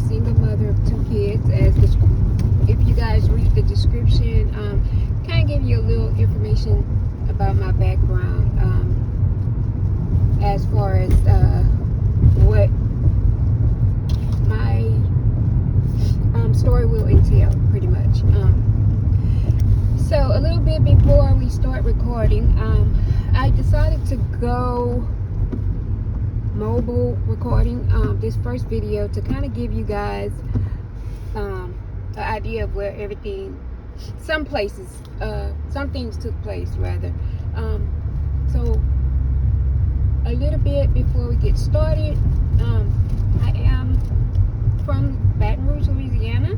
single mother of 2 kids. If you guys read the description, kind of give you a little information about my background, as far as what my story will entail, pretty much. So a little bit before we start recording, I decided to go mobile recording this first video to kind of give you guys an idea of where everything, some things took place rather. So a little bit before we get started, I am from Baton Rouge, Louisiana.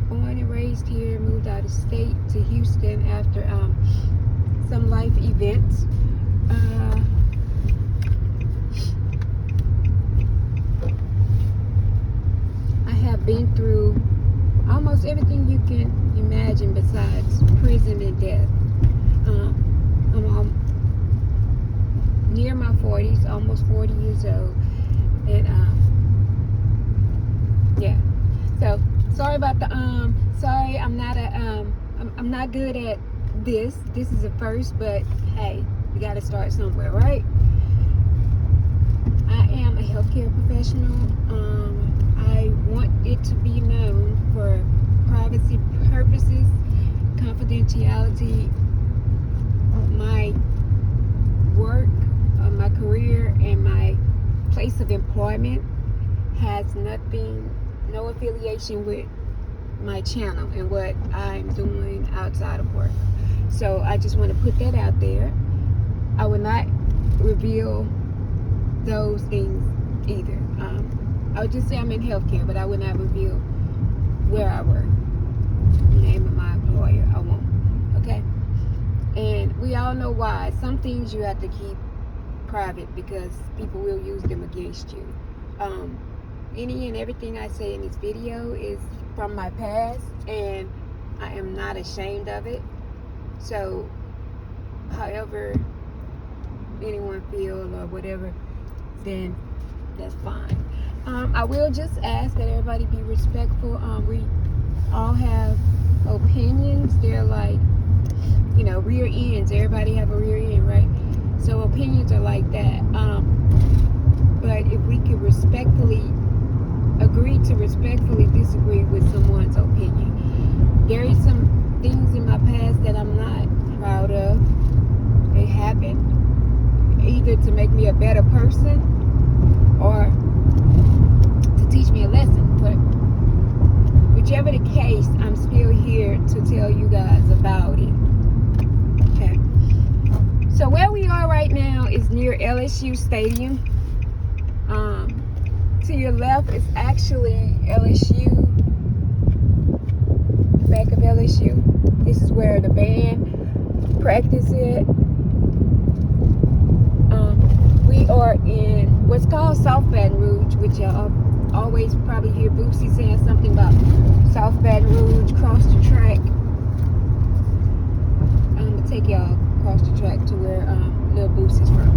Born and raised here, moved out of state to Houston after some life events. I have been through almost everything you can imagine besides prison and death. I'm near my 40s, almost 40 years old, and yeah. So sorry about the sorry, I'm not good at this. This is a first, but hey, we gotta start somewhere, right? I am a healthcare professional. I want it to be known for privacy purposes, confidentiality. My work, my career, and my place of employment has no affiliation with my channel and what I'm doing outside of work. So I just want to put that out there. I will not reveal those things either. I would just say I'm in healthcare, but I would not reveal where I work, the name of my employer. I won't. Okay? And we all know why. Some things you have to keep private because people will use them against you. Any and everything I say in this video is from my past, and I am not ashamed of it. So, however anyone feels or whatever, then that's fine. I will just ask that everybody be respectful. We all have opinions. They're like, rear ends. Everybody have a rear end, right? So opinions are like that. But if we could respectfully agree to respectfully disagree with someone's opinion. There is some things in my past that I'm not proud of. They happened either to make me a better person or to teach me a lesson. But whichever the case, I'm still here to tell you guys about it. Okay. So where we are right now is near LSU Stadium. To your left is actually LSU, the back of LSU. This is where the band practices. We are in what's called South Baton Rouge, which y'all always probably hear Boosie saying something about South Baton Rouge, cross the track. I'm gonna take y'all across the track to where Lil Boosie's from.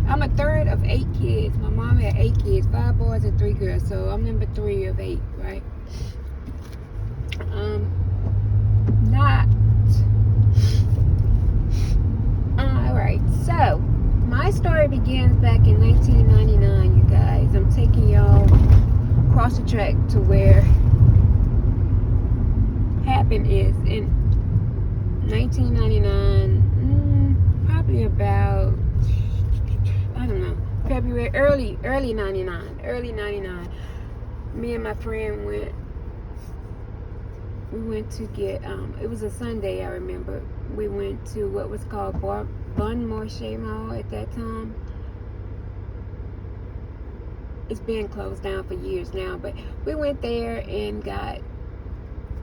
I'm a third of 8 kids. My mom had 8 kids, 5 boys and 3 girls. So I'm number 3 of 8, right? Alright, so my story begins back in 1999, you guys. I'm taking y'all across the track to where happened is in 1999, probably about, I don't know, February, early 99. Me and my friend we went to get, it was a Sunday, I remember. We went to what was called Bon Marché Mall at that time. It's been closed down for years now, but we went there and it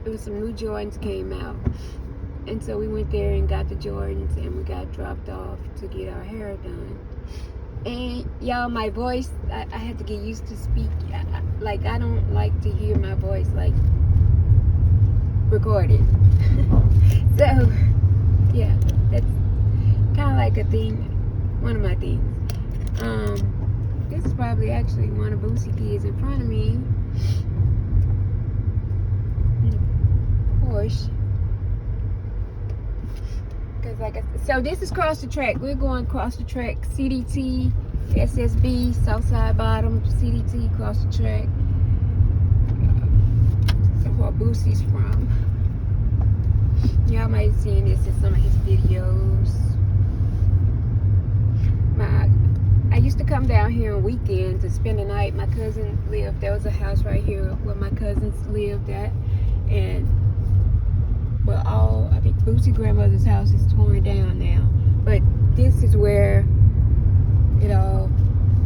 was some new Jordans came out. And so we went there and got the Jordans, and we got dropped off to get our hair done. And y'all, my voice, I had to get used to speak. I don't like to hear my voice recorded. So yeah, that's kind of like a one of my things. This is probably actually one of Boosie kids in front of me. Porsche. Cause like so this is cross the track. We're going across the track. CDT, SSB, Southside Bottom, CDT, cross the track. Where Boosie's from. Y'all might have seen this in some of his videos. I used to come down here on weekends to spend the night. My cousin lived, there was a house right here where my cousins lived at. And I think Boosie grandmother's house is torn down now. But this is where it all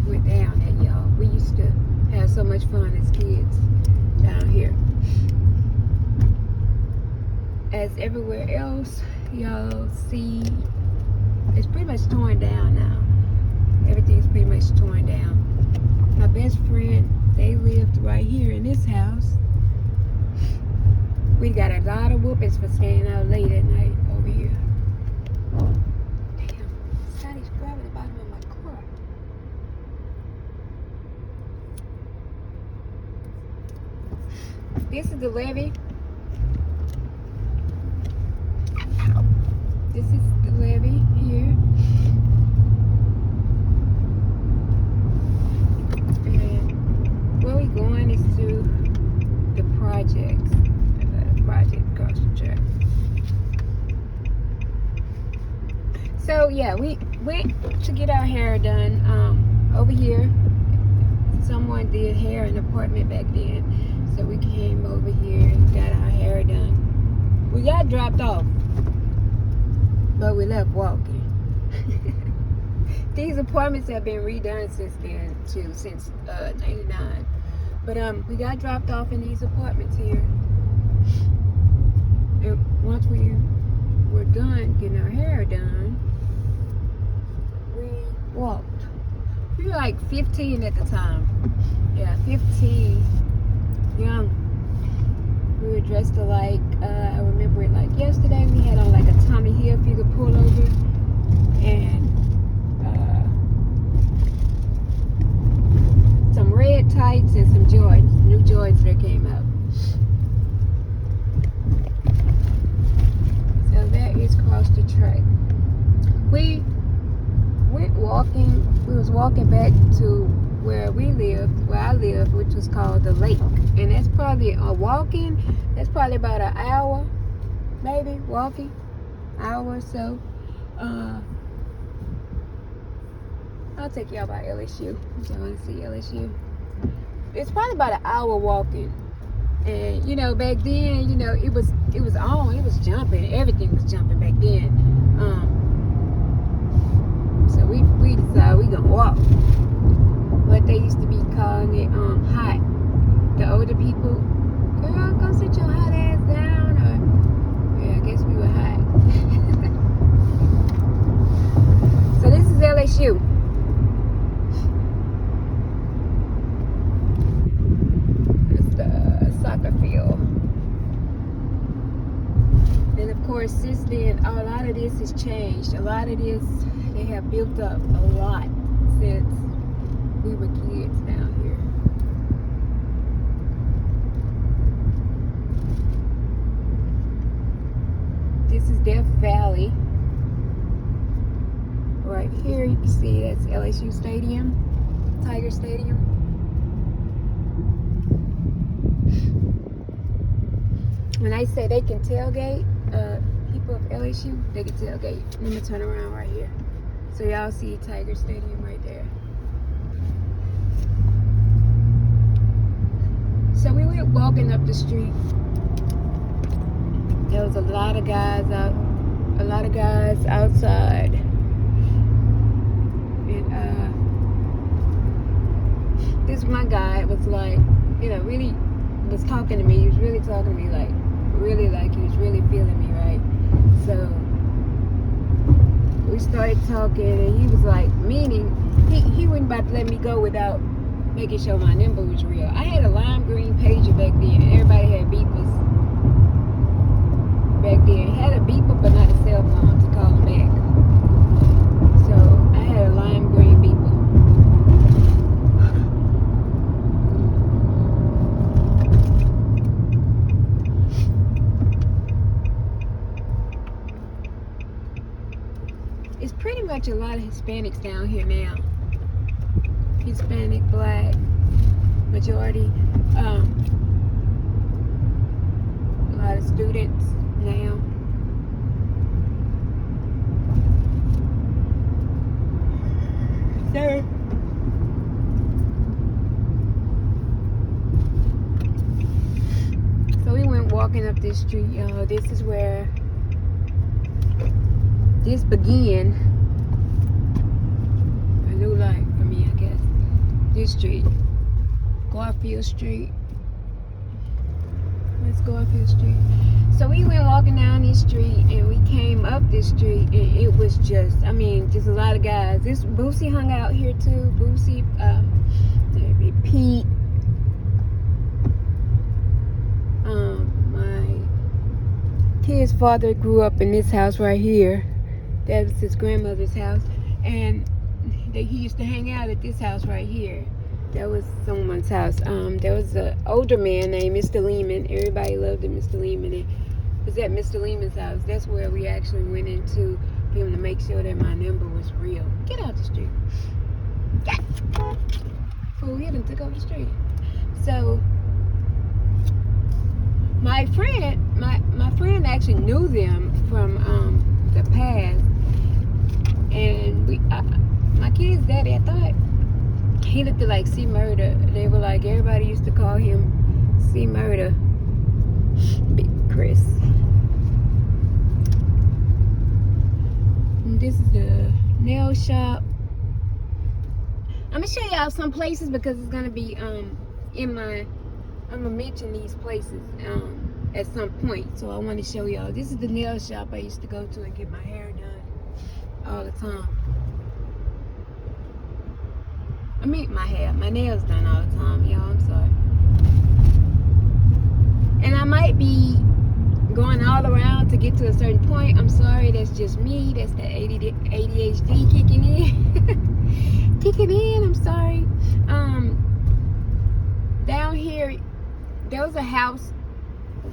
went down at, y'all. We used to have so much fun as kids down here. As everywhere else, y'all see, it's pretty much torn down now. Everything's pretty much torn down. My best friend, they lived right here in this house. We got a lot of whoopings for staying out late at night over here. Damn, somebody's grabbing the bottom of my car. This is the levee. This is the levee here. And where we going is to the projects. Project across the track. So yeah, we went to get our hair done over here. Someone did hair in the apartment back then. So we came over here and got our hair done. We got dropped off, but we left walking. These apartments have been redone since then too, since 99. But we got dropped off in these apartments here. And once we were done getting our hair done, we walked. We were like 15 at the time. Yeah, 15. Young. We were dressed alike. I remember it like yesterday. We had on like a Tommy Hilfiger pullover and some red tights and some Jordans. New Jordans that came out. So that is across the track. We went walking. We was walking back to where we lived, where I lived, which was called the Lake. And that's probably that's probably about an hour, maybe, walking, hour or so. I'll take y'all by LSU if y'all want to see LSU. It's probably about an hour walking. And you know, back then, you know, it was on, it was jumping, everything was jumping back then. So we decided we gonna walk. But they used to be calling it hot. The older people, girl, go sit your hot ass down, or yeah, I guess we were hot. So this is LSU. It's the soccer field. And of course, since then, a lot of this has changed. A lot of this, they have built up a lot since we were kids down here. This is Death Valley. Right here, you can see that's LSU Stadium, Tiger Stadium. When I say they can tailgate, people of LSU, they can tailgate. Let me turn around right here. So y'all see Tiger Stadium right there. So we went walking up the street. There was a lot of guys outside. And this one guy was like, you know, really was talking to me. He was really talking to me like he was really feeling me, right? So we started talking and he was like, meaning he wasn't about to let me go without making sure my number was real. I had a lime green pager back then. Everybody had beepers back then. Had a beeper, but not a cell phone to call them back. it's pretty much a lot of Hispanics down here now. Hispanic, black, majority. A lot of students now. So we went walking up this street, y'all. This is where this began. A new life for me, I guess. This street, Garfield Street. Let's Garfield Street. So we went walking down this street, and we came up this street, and it was just, I mean, just a lot of guys. This Boosie hung out here too. Boosie, Pete. My kid's father grew up in this house right here. That was his grandmother's house, and he used to hang out at this house right here. That was someone's house. There was an older man named Mr. Lehman. Everybody loved him, Mr. Lehman. It was at Mr. Lehman's house. That's where we actually went into for him to make sure that my number was real. Get out the street. Fool, he done took over the street. So my friend actually knew them from the past, and my kid's daddy, I thought he looked like C Murder. They were like, everybody used to call him C Murder. Big Chris. And this is the nail shop. I'm gonna show y'all some places because it's gonna be I'm gonna mention these places at some point. So I want to show y'all. This is the nail shop I used to go to and get my hair done all the time. I mean my nails done all the time, y'all. I'm sorry. And I might be going all around to get to a certain point. I'm sorry, that's just me. That's the ADHD kicking in. Kicking in, I'm sorry. Down here, there was a house.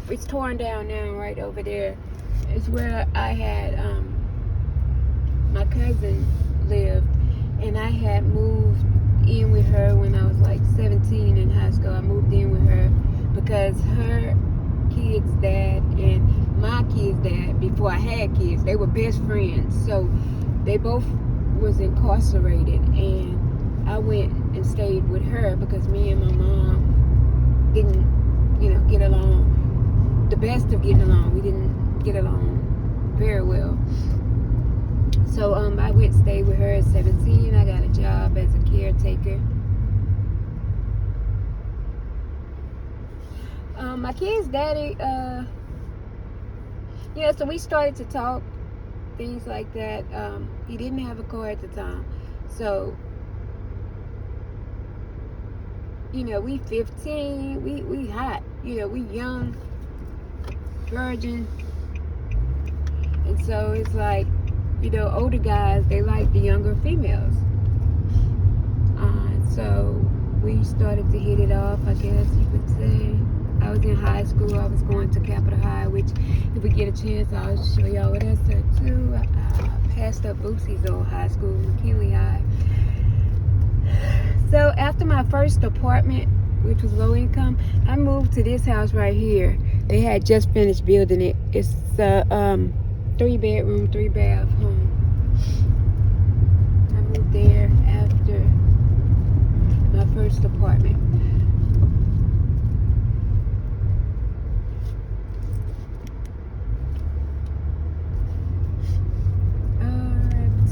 It's torn down now, right over there. It's where I had my cousin lived, and I had moved in with her when I was like 17 in high school. I moved in with her because her kid's dad and my kid's dad, before I had kids, they were best friends. So they both was incarcerated, and I went and stayed with her because me and my mom didn't, get along. The best of getting along. We didn't get along very well. So I went and stayed with her at 17. I got a job as a caretaker. My kid's daddy, so we started to talk, things like that. He didn't have a car at the time. So, we 15, we hot, we young, virgin. And so it's like, older guys, they like the younger females. So we started to hit it off, I guess you could say. I was in high school. I was going to Capitol High, which if we get a chance, I'll show y'all what that's at too. I passed up Boosie's old high school, McKinley High. So after my first apartment, which was low income, I moved to this house right here. They had just finished building it. It's a 3-bedroom, 3-bath home. I moved there after my first apartment.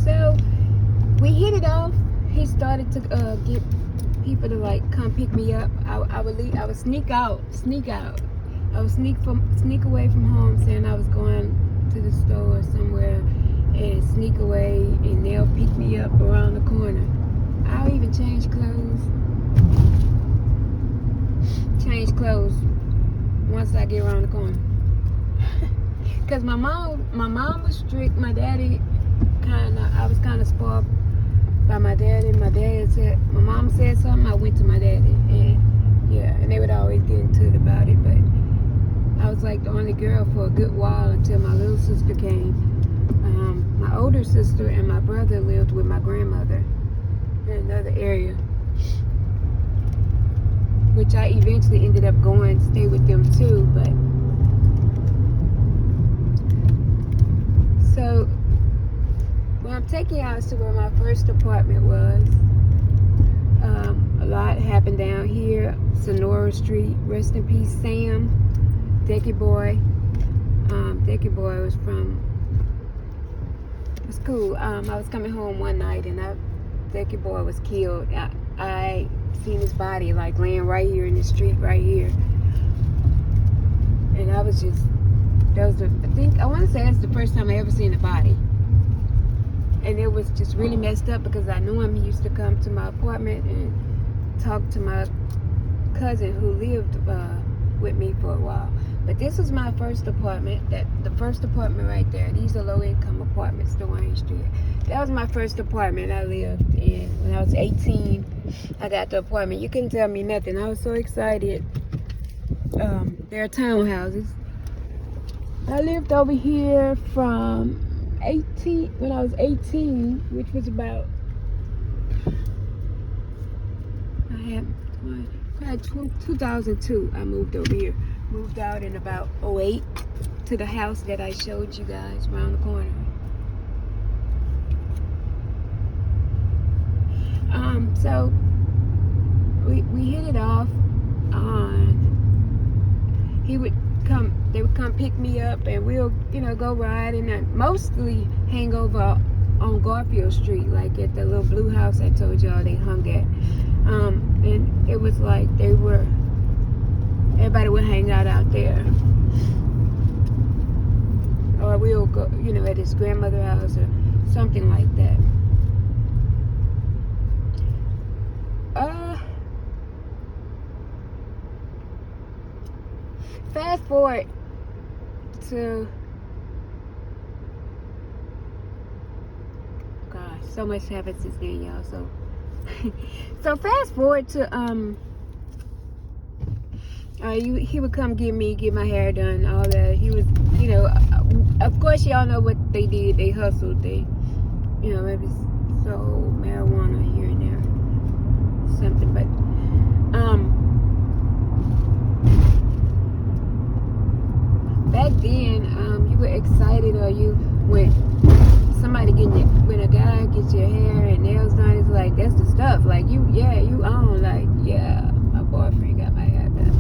So we hit it off. He started to get people to come pick me up. I would leave. I would sneak out. I would sneak away from home, saying I was going to the store or somewhere, and sneak away, and they'll pick me up around the corner. I'll even change clothes once I get around the corner. Cause my mom was strict. My daddy I was kind of spoiled by my daddy. My mom said something, I went to my daddy, and they would always get into it about it. But I was like the only girl for a good while until my little sister came. My older sister and my brother lived with my grandmother in another area, which I eventually ended up going to stay with them too. But so when I'm taking y'all to where my first apartment was, a lot happened down here. Sonora Street, rest in peace, Sam, Decky Boy. Decky Boy was from, it was cool. I was coming home one night and Decky Boy was killed. I seen his body like laying right here in the street right here. And I was just, I want to say that's the first time I ever seen a body. And it was just really messed up because I knew him. He used to come to my apartment and talk to my cousin who lived with me for a while. But this was my first apartment. The first apartment right there. These are low-income apartments, Dwayne Street. That was my first apartment I lived in. When I was 18, I got the apartment. You couldn't tell me nothing. I was so excited. They're townhouses. I lived over here from 18, when I was 18, which was about, I had 2002, I moved over here. Moved out in about 08 to the house that I showed you guys around the corner. So we hit it off on, they would come pick me up and we'll, go riding and mostly hang over on Garfield Street, like at the little blue house I told y'all they hung at. And it was like everybody would hang out there. Or we'll go, at his grandmother's house or something like that. Fast forward to, gosh, so much happened since then, y'all. So fast forward to he would come get my hair done, all that. He was, of course y'all know what they did. They hustled. They, maybe sold marijuana here and there, something. But back then, you were excited, or when a guy gets your hair and nails done, it's like, that's the stuff. Like, you own, like, yeah, my boyfriend got my hair done.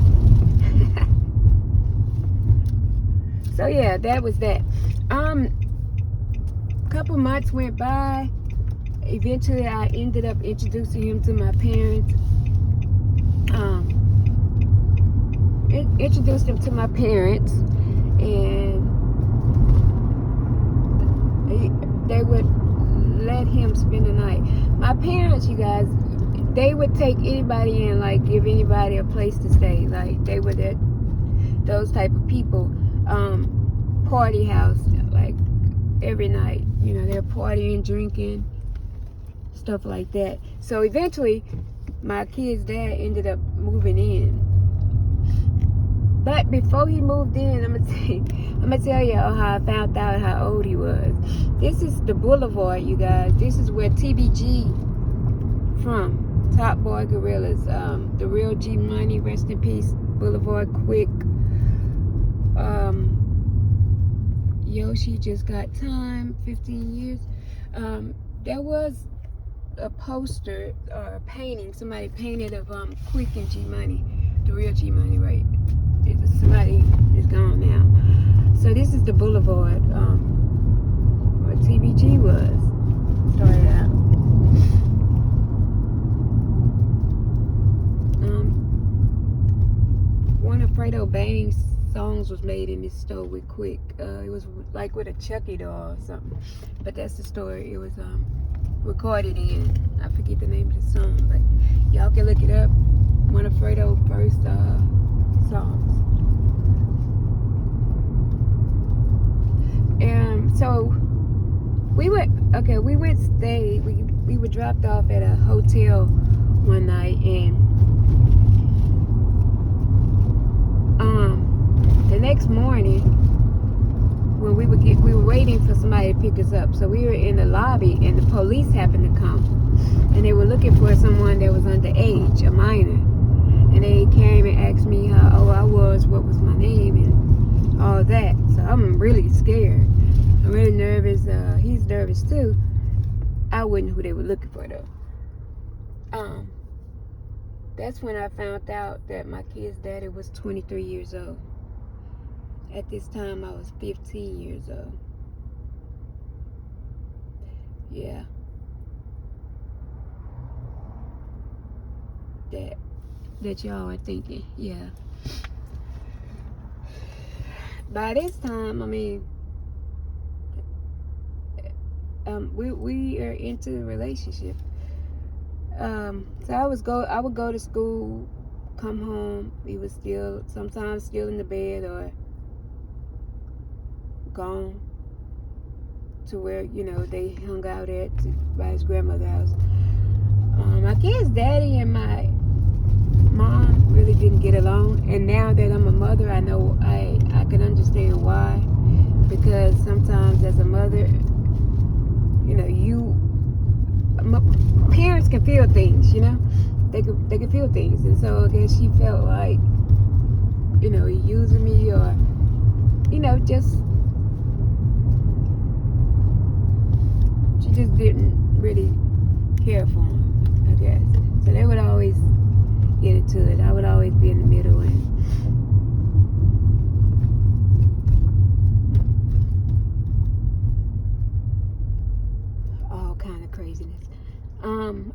So yeah, that was that. Couple months went by. Eventually, I ended up introducing him to my parents. Introduced him to my parents, and they would let him spend the night. My parents, you guys, they would take anybody in, like give anybody a place to stay. Like they were those type of people. Party house, like every night, they're partying, drinking, stuff like that. So eventually, my kid's dad ended up moving in. But before he moved in, I'm gonna tell y'all how I found out how old he was. This is the Boulevard, you guys. This is where TBG from Top Boy Gorillas, the real G Money, rest in peace, Boulevard Quick. Yoshi just got time, 15 years. There was a poster or a painting somebody painted of Quick and G Money, the real G Money, right? Somebody is gone now. So this is the Boulevard where TBG was started out. One of Fredo Bang's songs was made in this store with Quick. It was like with a Chucky doll or something. But that's the story. It was recorded in. I forget the name of the song, but y'all can look it up. One of Fredo's first songs. So we were dropped off at a hotel one night, and the next morning when we were waiting for somebody they pick us up. So we were in the lobby, and the police happened to come, and they were looking for someone that was underage, a minor. And they came and asked me how old I was, what was my name, and all that. So I'm really scared. I'm really nervous. He's nervous too. I wasn't who they were looking for though. That's when I found out that my kid's daddy was 23 years old. At this time, I was 15 years old. Yeah. That y'all are thinking. Yeah. By this time, I mean, we are into a relationship. So I would go to school, come home. He was sometimes still in the bed or gone to where, they hung out by his grandmother's house. My kid's daddy and my mom really didn't get along. And now that I'm a mother, I know I can understand why. Because sometimes as a mother, parents can feel things, they can feel things. And so I guess she felt like, he using me, or she just didn't really care for him, I guess. So they would always get into it. I would always be in the middle, and all kind of craziness.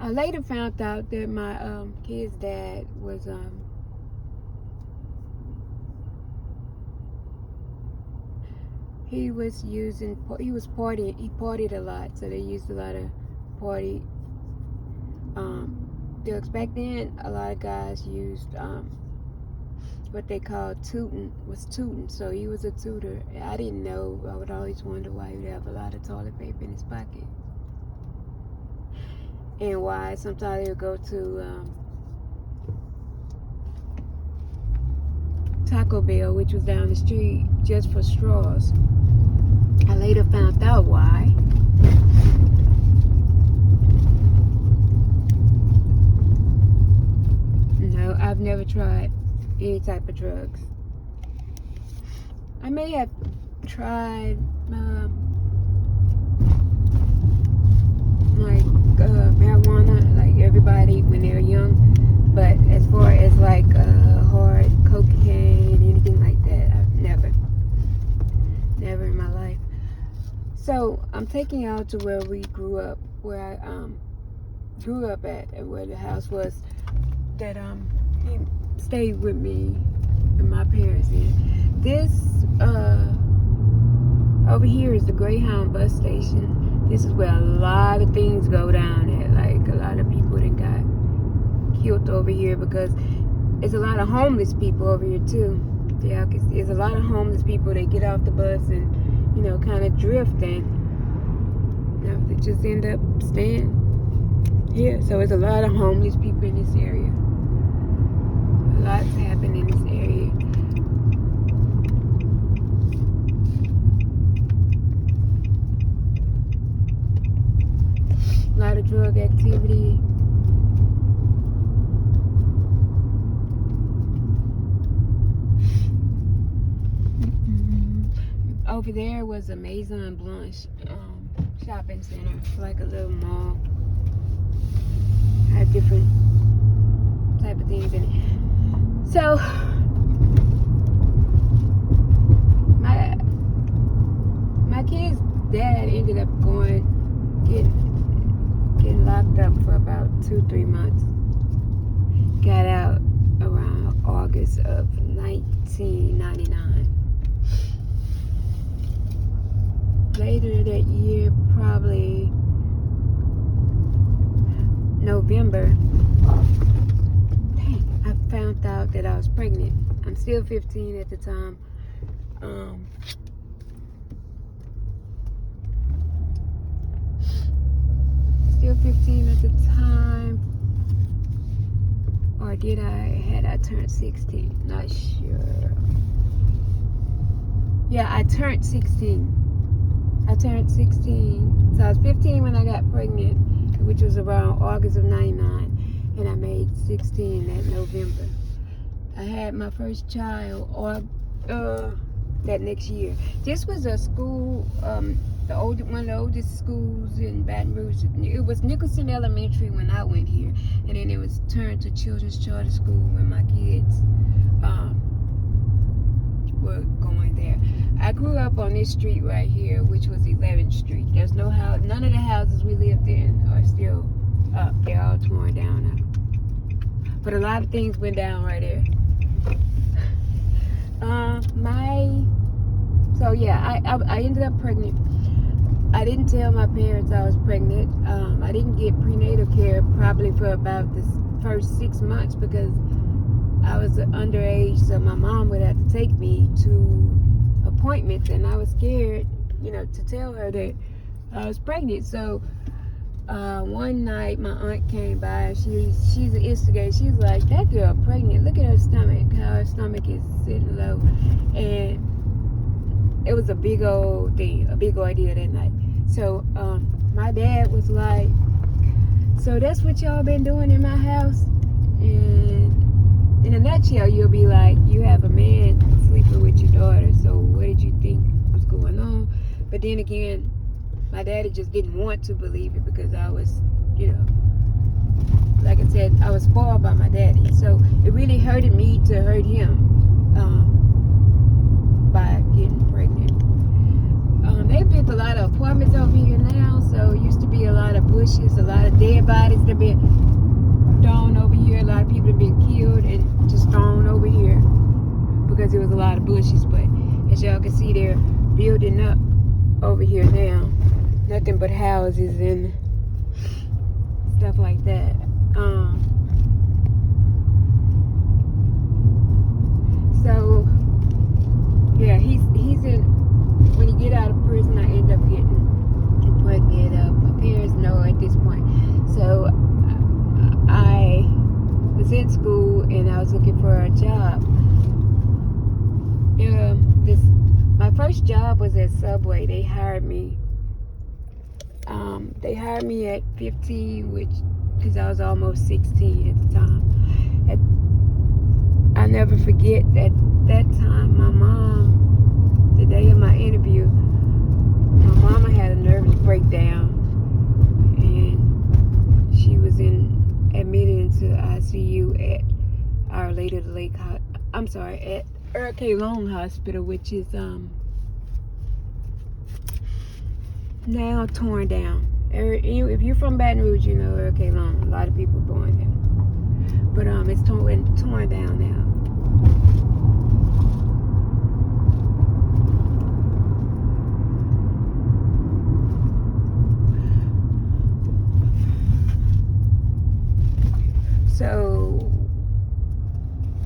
I later found out that my kid's dad was he partied a lot, so they used a lot of party drugs. Back then, a lot of guys used what they called tooting. So he was a tutor. I didn't know. I would always wonder why he would have a lot of toilet paper in his pocket, and why sometimes he would go to Taco Bell, which was down the street, just for straws. I later found out why. No, I've never tried any type of drugs. I may have tried marijuana, like everybody when they're young, but as far as like hard cocaine, anything like that, I've never in my life. So I'm taking y'all to where we grew up, where I grew up at, and where the house was that he stayed with me and my parents in. This over here is the Greyhound bus station. This is where a lot of things go down at. Like a lot of people that got killed over here, because there's a lot of homeless people over here too. Yeah, there's a lot of homeless people that get off the bus and kind of drift, and they just end up staying here. So there's a lot of homeless people in this area. Lots happen in this area. A lot of drug activity. Over there was a Maison Blanche shopping center, like a little mall. Had different type of things in it. So my kid's dad ended up getting locked up for about 2-3 months. Got out around August of 1999. Later that year, probably November, I found out that I was pregnant. I'm still 15 at the time. Still 15 at the time. Or had I turned 16? Not sure. Yeah, I turned 16. I turned 16. So I was 15 when I got pregnant, which was around August of 99. And I made 16 that November. I had my first child that next year. This was a school, one of the oldest schools in Baton Rouge. It was Nicholson Elementary when I went here, and then it was turned to Children's Charter School when my kids were going there. I grew up on this street right here, which was 11th Street. There's no house. None of the houses we lived in are still up. They're all torn down now. But a lot of things went down right there. I ended up pregnant. I didn't tell my parents I was pregnant. I didn't get prenatal care probably for about the first 6 months because I was underage, so my mom would have to take me to appointments, and I was scared, to tell her that I was pregnant. So one night my aunt came by, and she's an instigator. She's like, "That girl pregnant, look at her stomach, how her stomach is sitting low." And it was a big old thing, a big ordeal that night. So my dad was like, "So that's what y'all been doing in my house?" And in a nutshell, you'll be like, you have a man sleeping with your daughter, so what did you think was going on? But then again, my daddy just didn't want to believe it because I was, like I said, I was spoiled by my daddy. So it really hurted me to hurt him by getting pregnant. They built a lot of apartments over here now, so it used to be a lot of bushes, a lot of dead bodies that have been thrown over here. A lot of people have been killed and just thrown over here because there was a lot of bushes. But as y'all can see, they're building up over here now. Nothing but houses and stuff like that. So yeah, he's in. When you get out of prison, I end up getting pregnant. My parents know at this point. So I was in school and I was looking for a job. My first job was at Subway. They hired me. They hired me at 15, because I was almost 16 at the time. I never forget at that time, my mom, the day of my interview, my mama had a nervous breakdown, and she was admitted into ICU at Our Lady of the Lake. at K. Long Hospital, which is now torn down. If you're from Baton Rouge, you know K. Long. A lot of people going there, but it's torn down now. So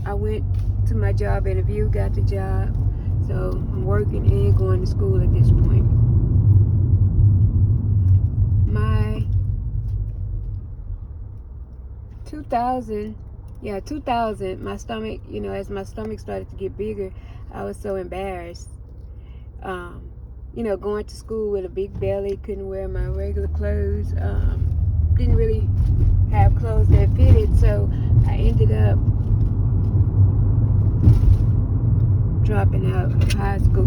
I went to my job interview, got the job. So I'm working and going to school at this point. My 2000, my stomach, as my stomach started to get bigger, I was so embarrassed. Going to school with a big belly, couldn't wear my regular clothes, didn't really have clothes that fitted, so I ended up dropping out of high school.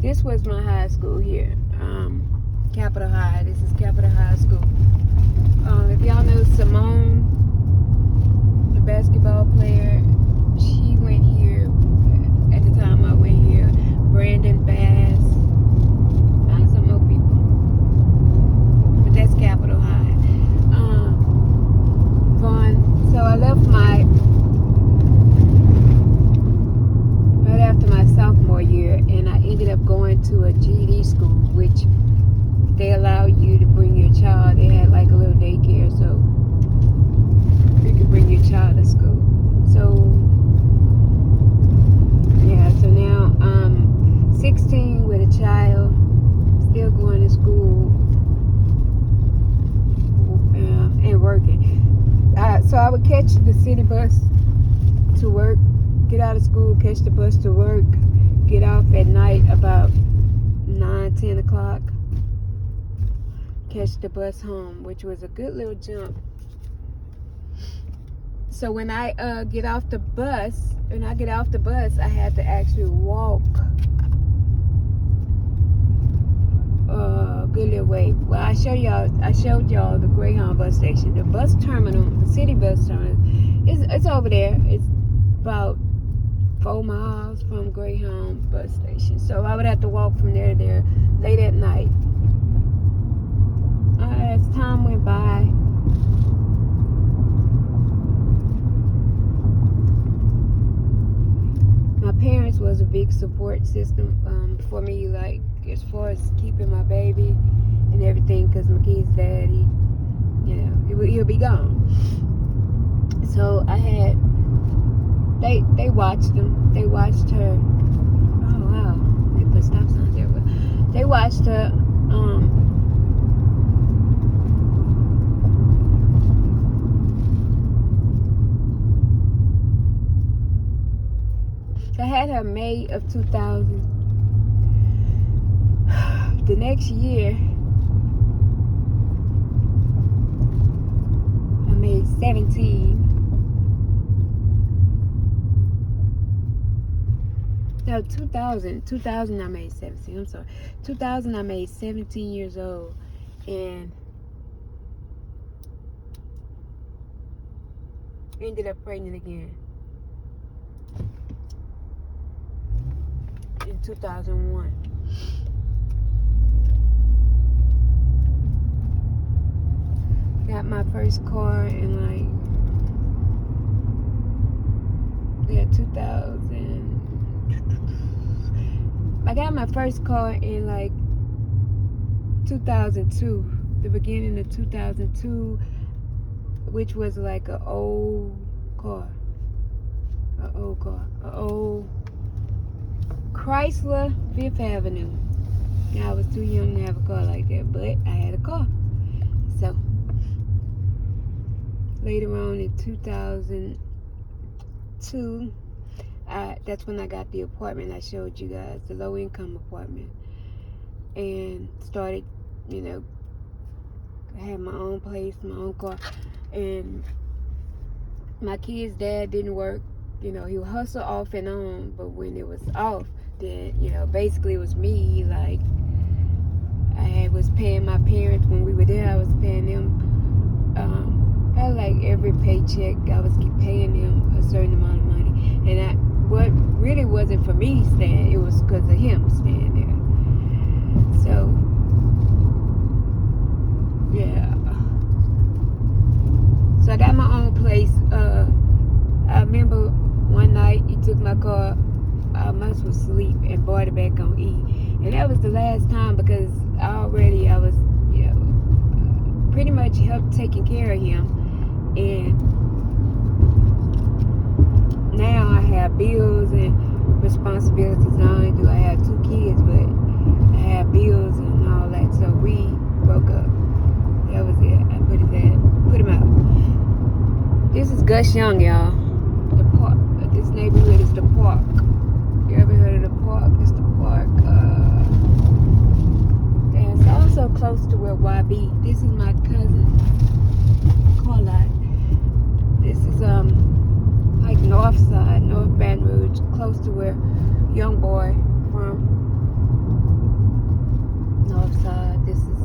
This was my high school here, Capitol High. This is Capitol High School. If y'all know Simone, the basketball player, she went here at the time I went here. Brandon Bass, some more people, but that's Capitol High. So I left right after my sophomore year, and I ended up going to a GED school, which they allow you to bring your child. They had like a little daycare, so you could bring your child to school. So now I'm 16 with a child, still going to school and working. So I would catch the city bus to work, get out of school, catch the bus to work, get off at night about 9-10 o'clock, catch the bus home, which was a good little jump. So when I get off the bus, I had to actually walk a good little way. Well, I showed y'all the Greyhound bus station. The bus terminal, the city bus terminal, it's over there. It's about 4 miles from Greyhound bus station. So I would have to walk from there to there late at night. As time went by, my parents was a big support system for me, like as far as keeping my baby and everything, because my kid's dad, he'll be gone. So I had, they watched them. They watched her. Oh wow, they put stop signs there. But they watched her. I had her May of 2000. The next year, I made 17. No, 2000 I made 17. I'm sorry. 2000 I made 17 years old. And ended up pregnant again in 2001. Got my first car in 2000. I got my first car in 2002, the beginning of 2002, which was like an old Chrysler 5th Avenue. Now I was too young to have a car like that, but I had a car. So later on in 2002, that's when I got the apartment I showed you guys, the low income apartment, and started, I had my own place, my own car, and my kid's dad didn't work. He would hustle off and on, but when it was off, then, basically it was me. Like, I was paying my parents when we were there. I was paying them, probably like every paycheck, I was keep paying them a certain amount of money. And what really wasn't for me staying, it was because of him staying there. So, yeah. So I got my own place. I remember one night he took my car, I must was asleep, and brought it back on E. And that was the last time, because I was, pretty much helped taking care of him. And now I have bills and responsibilities. Not only do I have 2 kids, but I have bills and all that. So we broke up. That was it. I put him out. This is Gus Young, y'all. The park. This neighborhood is the park. You ever heard of the park? It's the park. And it's also close to where YB. This is my cousin. Car lot. This is like north side, North Baton Rouge, close to where young boy from. North side. This is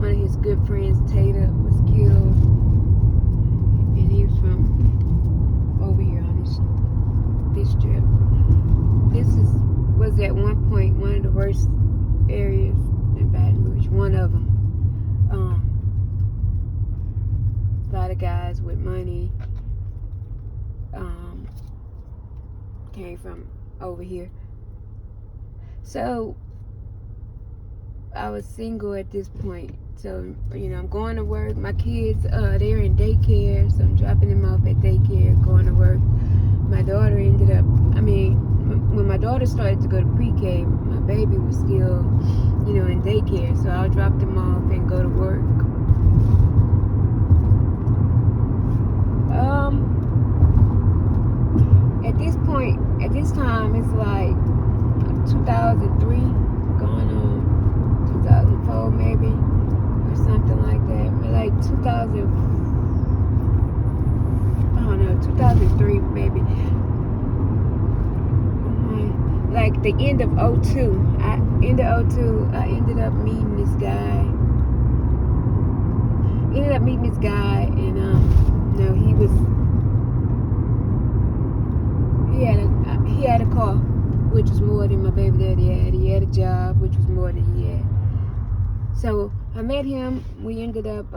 one of his good friends, Tater, was killed, and he was from over here on this strip. This was at one point one of the worst areas in Baton Rouge. One of them. A lot of guys with money came from over here. So I was single at this point. So, I'm going to work. My kids, they're in daycare, so I'm dropping them off at daycare, going to work. My daughter when my daughter started to go to pre-K, my baby was still, in daycare. So I'll drop them off and go to work. At this time, it's like 2003, going on 2004 maybe, or something like that. Like 2000, I don't know, 2003 maybe. Like the end of '02. I ended up meeting this guy. And he had a car, which was more than my baby daddy had. He had a job, which was more than he had. So I met him. We ended up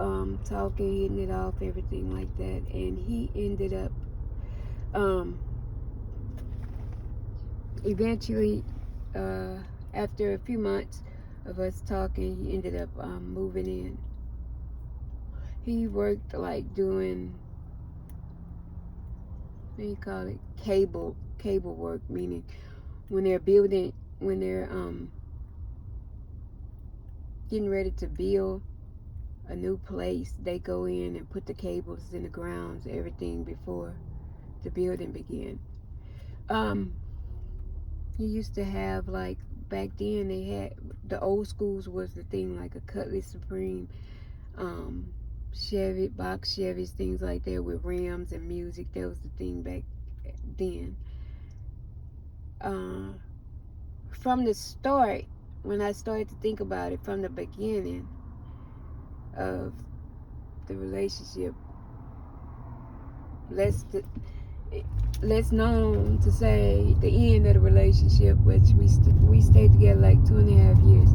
talking, hitting it off, everything like that. And he ended up eventually, after a few months of us talking, he ended up moving in. He worked like doing, what do you call it, cable work, meaning when they're getting ready to build a new place, they go in and put the cables in the grounds, everything before the building began. He used to have, like, back then they had, the old schools was the thing, like a Cutlass Supreme, Chevy, box Chevys, things like that with rims and music. That was the thing back then. From the start, when I started to think about it, from the beginning of the relationship, less known to say the end of the relationship, which we stayed together like 2.5 years.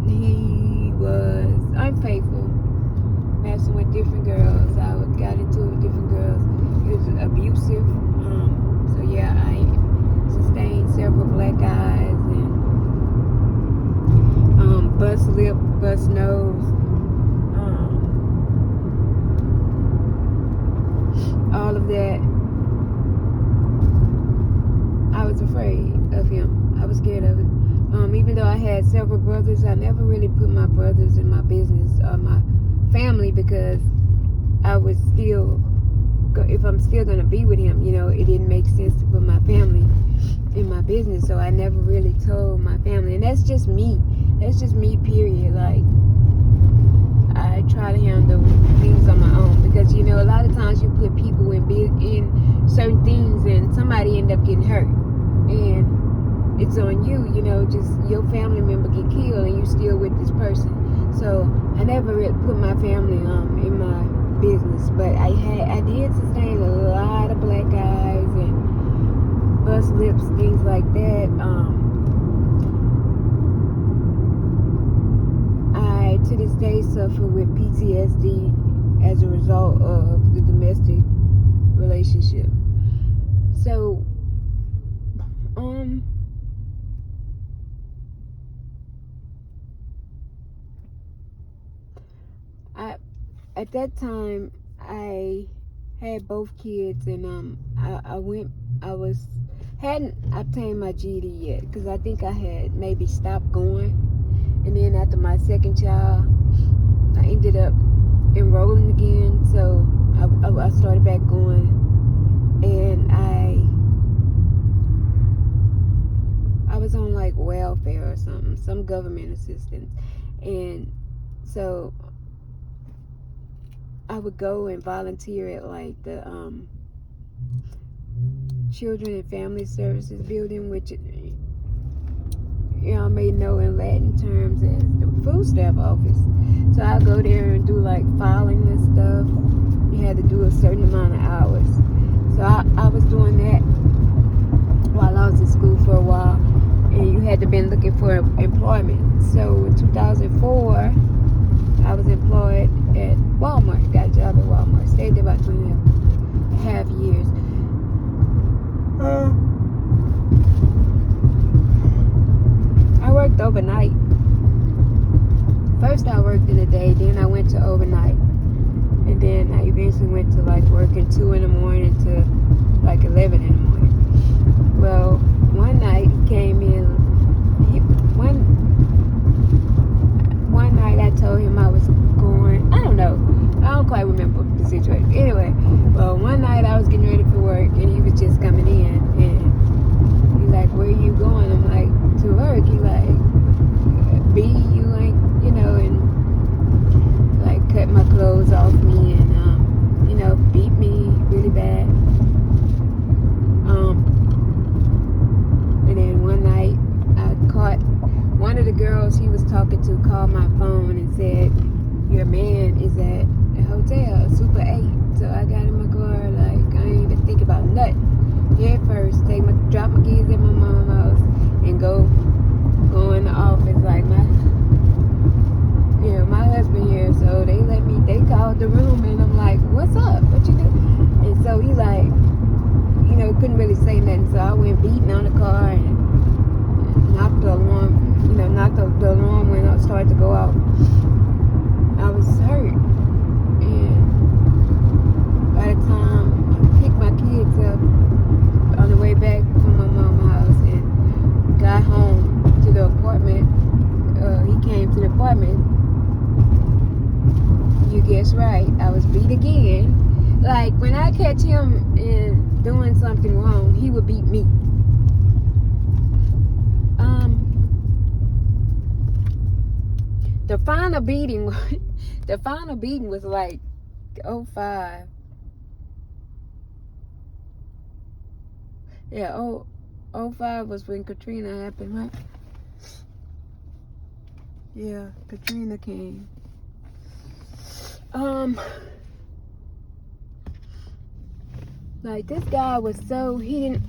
He was unfaithful, messing with different girls. I got into it with different girls. He was abusive. So yeah, I sustained several black eyes and bust lip, bust nose. All of that. I was afraid of him. I was scared of it. Even though I had several brothers, I never really put my brothers in my business or my family, because I was still, if I'm still going to be with him, it didn't make sense to put my family in my business. So I never really told my family. And that's just me. That's just me, period. Like, I try to handle things on my own, because a lot of times you put people in certain things and somebody end up getting hurt, and it's on you. Just your family member get killed and you still with this person. So I never really put my family in my business, but I did sustain a lot of black eyes and bust lips, things like that. I to this day suffer with PTSD as a result of the domestic relationship. So at that time I had both kids, and I hadn't obtained my GED yet, because I think I had maybe stopped going. And then after my second child, I ended up enrolling again. So I started back going, and I was on like welfare or something, some government assistance. And so I would go and volunteer at like the Children and Family Services building, which y'all may know in Latin terms as the food stamp office. So I'll go there and do like filing and stuff. You had to do a certain amount of hours. So I was doing that while I was in school for a while, and you had to been looking for employment. So in 2004, I was employed at Walmart. Got a job at Walmart. Stayed there about 2.5 years. I worked overnight. First I worked in the day, then I went to overnight. And then I eventually went to like working 2 in the morning to like 11 in the morning. Well, one night he came in. One night I told him I was going, I don't know. I don't quite remember the situation. Anyway, well, one night I was getting ready for work and he was just coming in. had to call my phone and said, your man is at a hotel, Super 8. So I got in my car, like, I ain't even think about nothing. Head first, drop my kids at my mom's house and go in the office. Like, my husband here, so they called the room, and I'm like, what's up? What you do? And so he like, couldn't really say nothing. So I went beating on the car and knocked the alarm when I started to go off. I was hurt. And by the time I picked my kids up on the way back from my mom's house and got home to the apartment, he came to the apartment. You guess right, I was beat again. Like, when I catch him in doing something wrong, he would beat me. The final beating was like 05. Yeah, 05 was when Katrina happened, right? Yeah, Katrina came. Like, this guy was so,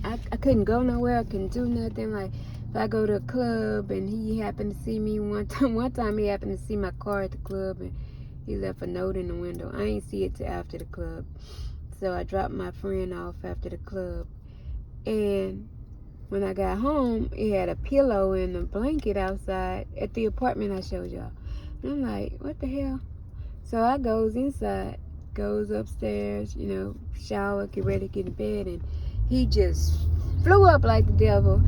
I couldn't go nowhere, I couldn't do nothing. Like, if I go to a club and he happened to see me one time he happened to see my car at the club and he left a note in the window. I ain't see it till after the club. So I dropped my friend off after the club. And when I got home, it had a pillow and a blanket outside at the apartment I showed y'all. And I'm like, what the hell? So I goes inside, goes upstairs, shower, get ready to get in bed, and he just flew up like the devil.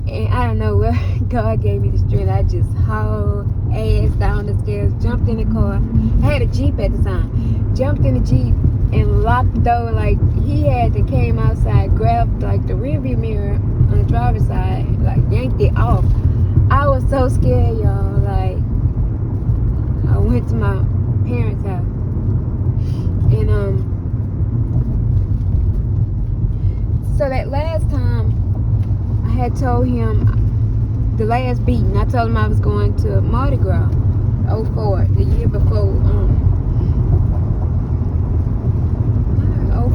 And I don't know where God gave me the strength. I just hauled ass down the stairs, jumped in the car. I had a Jeep at the time. Jumped in the Jeep and locked the door. Like, he had to came outside, grabbed like the rearview mirror on the driver's side, like yanked it off. I was so scared, y'all. Like, I went to my parents' house. And so that last time I had told him, the last beating, I told him I was going to Mardi Gras, 04, the year before,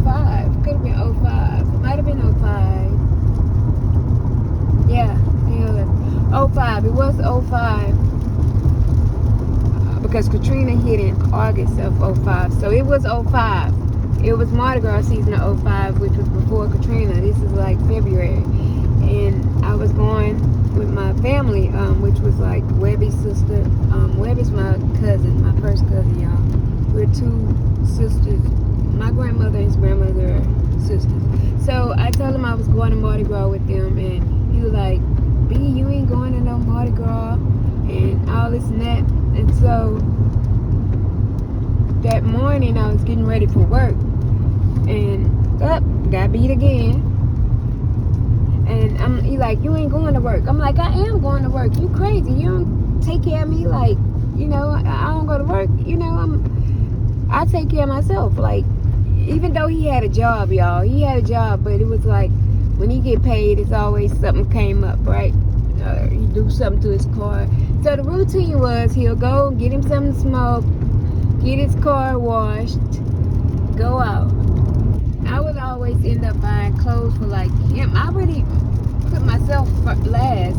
05, could have been 05, might have been 05, yeah, 05, it was 05, because Katrina hit in August of 05, so it was 05. It was Mardi Gras season of 05, which was before Katrina. This is like February. And I was going with my family, which was like Webby's sister. Webby's my cousin, my first cousin, y'all. We're two sisters. My grandmother and his grandmother are sisters. So I told him I was going to Mardi Gras with them, and he was like, B, you ain't going to no Mardi Gras, and all this and that. And so that morning I was getting ready for work, and got beat again. And he like, you ain't going to work. I'm like, I am going to work. You crazy. You don't take care of me. Like, I don't go to work. I take care of myself. Like, even though he had a job, y'all. He had a job, but it was like, when he get paid, it's always something came up, right? He do something to his car. So the routine was, he'll go get him something to smoke, get his car washed, go out. I would always end up buying clothes for like him. I really put myself last.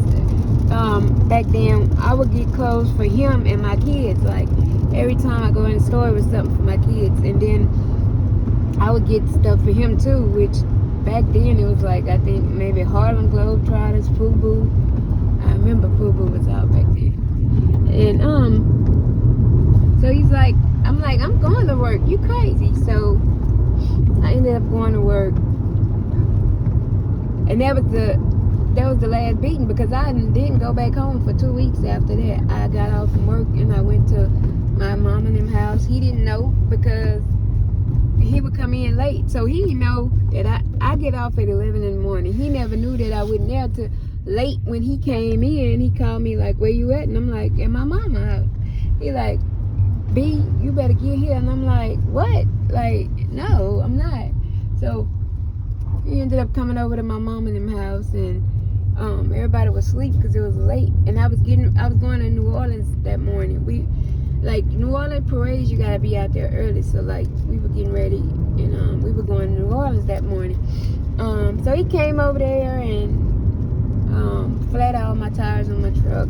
Back then, I would get clothes for him and my kids. Like, every time I go in the store, it was something for my kids. And then I would get stuff for him too, which back then it was like, I think maybe Harlem Globetrotters, FUBU. I remember FUBU was out back then. And so he's like, I'm like, I'm going to work. You crazy. So I ended up going to work, and that was the last beating, because I didn't go back home for 2 weeks after that. I got off from work and I went to my mom and them house. He didn't know, because he would come in late, so he didn't know that I get off at 11 in the morning. He never knew that I wasn't there till late. When he came in, he called me like, where you at? And I'm like, at my mama's house. He like, B, you better get here. And I'm like, what? Like, no, I'm not. So he ended up coming over to my mom and them house, and Everybody was asleep because it was late, and I was going to New Orleans that morning. New Orleans parades, you gotta be out there early. So like we were getting ready, and we were going to New Orleans that morning. So he came over there and flat out my tires on my truck,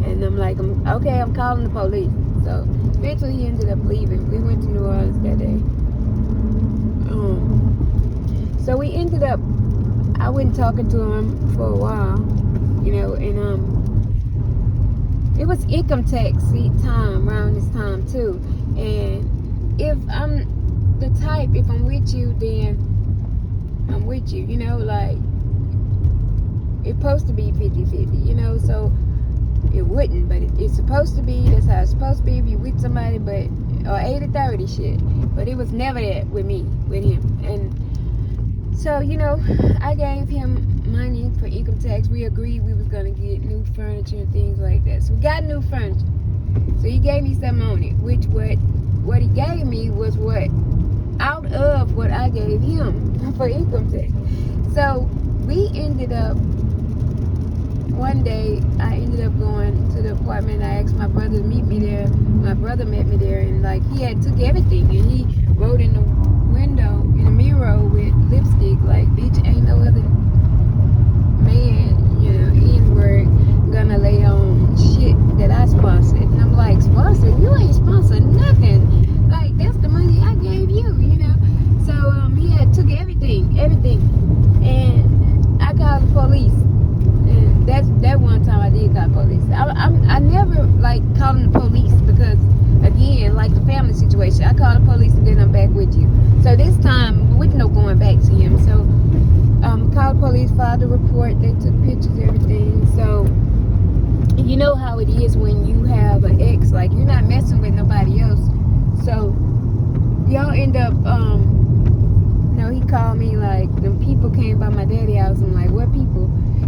and I'm like, okay, I'm calling the police. So eventually he ended up leaving. We went to New Orleans that day. So we ended up, I went talking to him for a while, and it was income tax time around this time too. And if I'm the type, if I'm with you, then I'm with you, like it's supposed to be 50-50, so it wouldn't, but it's supposed to be. That's how it's supposed to be if you're with somebody, but or 80-30 shit. But it was never that with me, with him. And so, I gave him money for income tax. We agreed we was gonna get new furniture and things like that. So we got new furniture. So he gave me some on it, which what he gave me was what out of what I gave him for income tax. So we ended up, one day I ended up going to the apartment. I asked my brother to meet me there. My brother met me there, and like he had took everything, and he wrote in the window, in the mirror with lipstick, like, bitch, ain't no other man, N-word, gonna lay on shit that I sponsored. And I'm like, sponsored? You ain't sponsored nothing. Like, that's the money I gave you, So he had took everything. And I called the police. And that one time I did call the police. I never like calling the police because, again, like the family situation, I call the police and then I'm back with you. So this time, with no going back to him. So called police, filed a report, they took pictures, everything. So you know how it is when you have an ex, like you're not messing with nobody else. So y'all end up, he called me, like, the people came by my daddy house. I'm like, what people?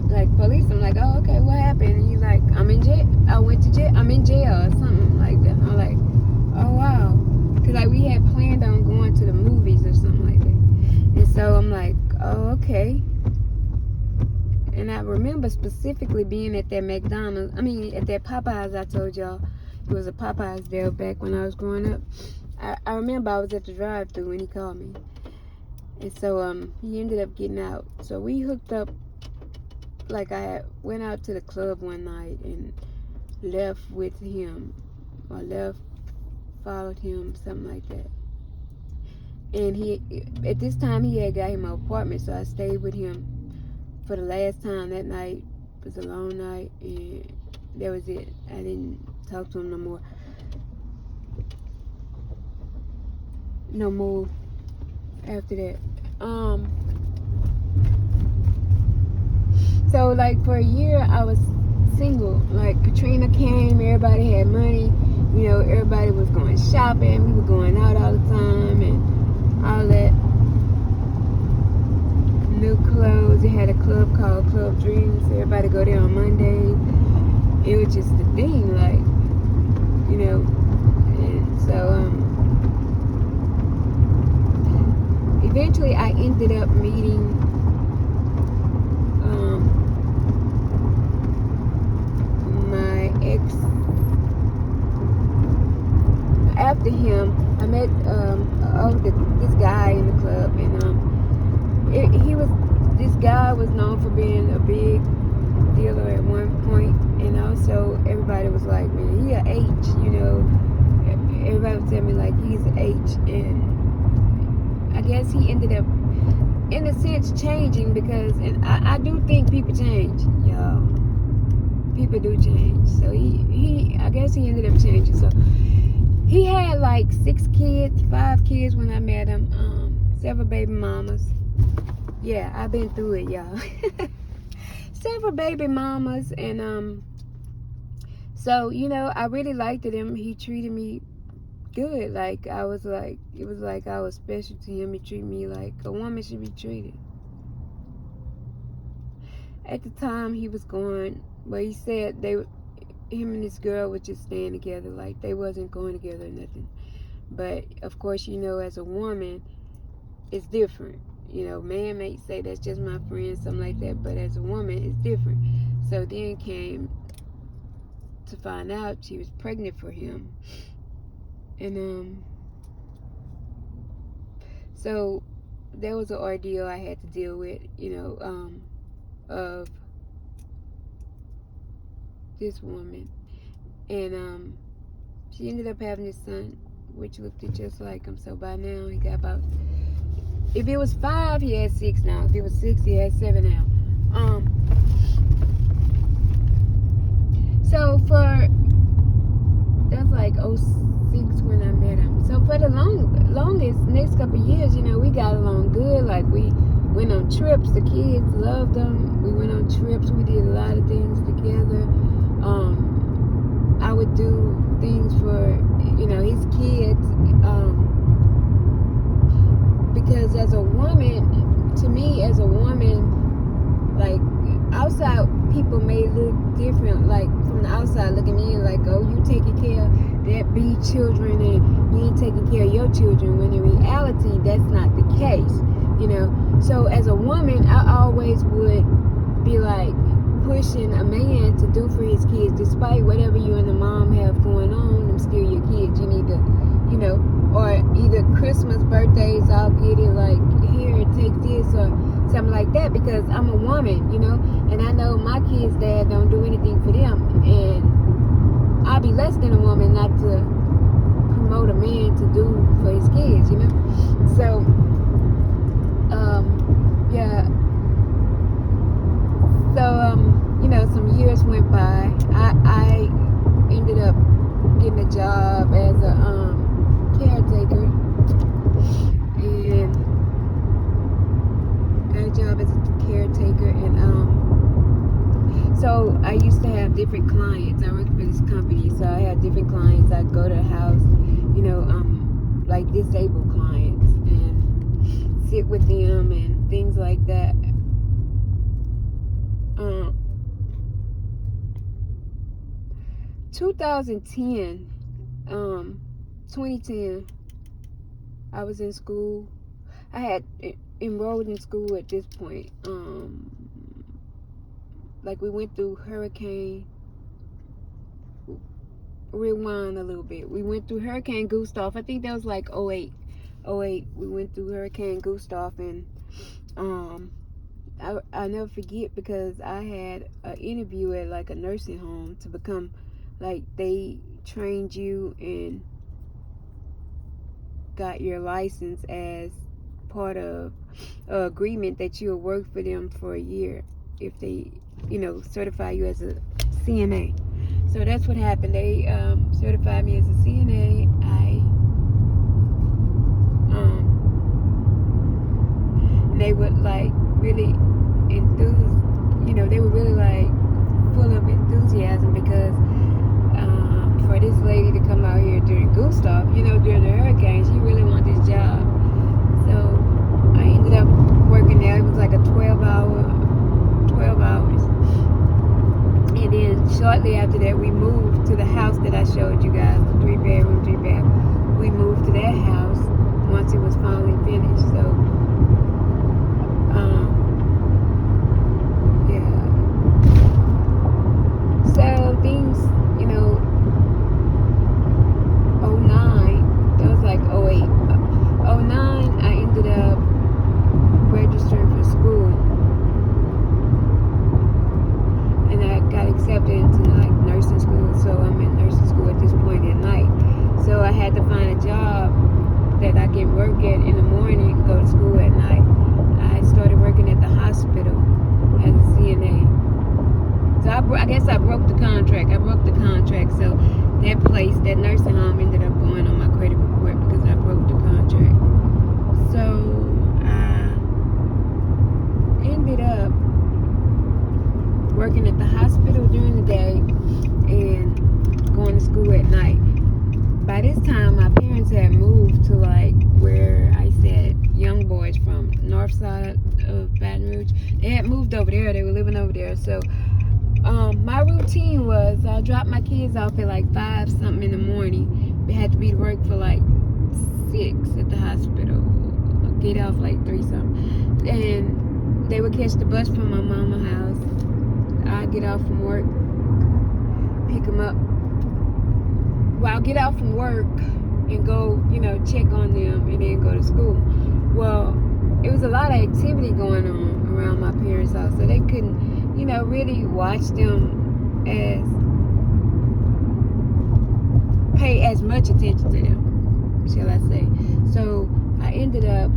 Like, police. I'm like, oh, okay, what happened? And he's like, I'm in jail. I went to jail. I'm in jail or something like that. I'm like, oh, wow. Because, like, we had planned on going to the movies or something like that. And so I'm like, oh, okay. And I remember specifically being at that at that Popeyes I told y'all. It was a Popeyes there back when I was growing up. I remember I was at the drive-thru when he called me. And so he ended up getting out. So we hooked up. Like, I went out to the club one night and left with him. Or followed him, something like that. And at this time, he had got him an apartment. So I stayed with him for the last time. That night was a long night. And that was it. I didn't talk to him no more. No more after that. So like for a year I was single. Like Katrina came, everybody had money, everybody was going shopping, we were going out all the time and all that. New clothes. They had a club called Club Dreams. Everybody go there on Monday. It was just the thing, like, and so eventually I ended up meeting my ex. After him, I met this guy in the club, and this guy was known for being a big dealer at one point, and also everybody was like, man, he a H, everybody would tell me like he's an H, and I guess he ended up, in a sense, changing because, and I do think people change, y'all. People do change. So I guess he ended up changing. So he had like 5 kids when I met him, several baby mamas. Yeah, I've been through it, y'all. Several baby mamas, and so I really liked him. He treated me good. Like, it was like I was special to him. He treated me like a woman should be treated. At the time he was going, well, he said him and this girl was just staying together, like they wasn't going together or nothing. But of course, as a woman, it's different. Man may say that's just my friend, something like that, but as a woman, it's different. So then came to find out she was pregnant for him. And so there was an ordeal I had to deal with, of this woman. And she ended up having this son, which looked just like him. So by now he got about, if it was 5, he had 6 now. If it was 6, he had 7 now. So that's like 06 when I met him. So for the longest next couple of years, we got along good. Like we went on trips. The kids loved them. We went on trips. We did a lot of things together. I would do things for his kids. Because as a woman, to me as a woman, like outside people may look different, like from the outside looking in, like, oh, you taking care of that B children and you ain't taking care of your children, when in reality that's not the case. So as a woman, I always would be like pushing a man to do for his kids, despite whatever you and the mom have going on. Them still your kids. You need to, or either Christmas, birthdays, I'll get it, like, here, take this or something like that, because I'm a woman, and I know my kids' dad don't do anything for them, and I'll be less than a woman not to promote a man to do for his kids, So, yeah. So, some years went by. I ended up getting a job as a caretaker, and got a job as a caretaker, and so I used to have different clients. I worked for this company, so I had different clients. I'd go to the house, like disabled clients, and sit with them and things like that. 2010, 2010, I was in school. I had enrolled in school at this point. Like we went through Hurricane, rewind a little bit. We went through Hurricane Gustav. I think that was like 08. We went through Hurricane Gustav, and I never forget, because I had an interview at like a nursing home to become, like, they trained you and got your license as part of an agreement that you'll work for them for a year if they, certify you as a CNA. So that's what happened. They certified me as a CNA. And they would like really they were really like full of enthusiasm, because for this lady to come out here during Gustav, during the hurricane, she really wanted this job. So I ended up working there. It was like a 12 hours. And then shortly after that, we moved to the house that I showed you guys, the 3-bedroom, 3-bath. We moved to that house once it was finally finished. So, yeah. So things, 09, that was like 08. 09, I ended up registering for school. And I got accepted into like nursing school, so I'm in nursing school at this point at night. So I had to find a job that I can work at in the morning, go to school at night. I started working at the hospital as a CNA. So I guess I broke the contract. So that place, that nursing home, ended up going on my credit report because I broke the contract. So I ended up working at the hospital during the day and going to school at night. By this time, my parents had moved to like where I said young boys from north side of Baton Rouge. They had moved over there. They were living over there. So my routine was I dropped my kids off at like 5 something in the morning. We had to be to work for like 6 at the hospital. get off like 3 something. And they would catch the bus from my mama's house. I'd get off from work, pick them up. Well, I'll get out from work and go, check on them and then go to school. Well, it was a lot of activity going on around my parents' house, so they couldn't, really watch them pay as much attention to them, shall I say. So I ended up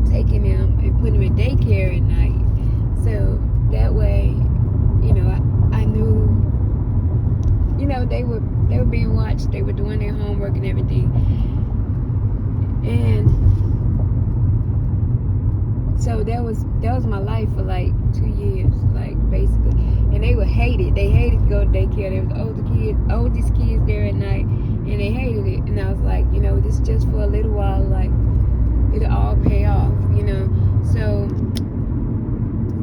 taking them and putting them in daycare at night. So that way, I knew, they were being watched. They were doing their homework and everything. And so that was my life for like 2 years, like basically. And they would hate it. They hated to go to daycare. There was oldest kids there at night, and they hated it. And I was like, this is just for a little while, like it'll all pay off, So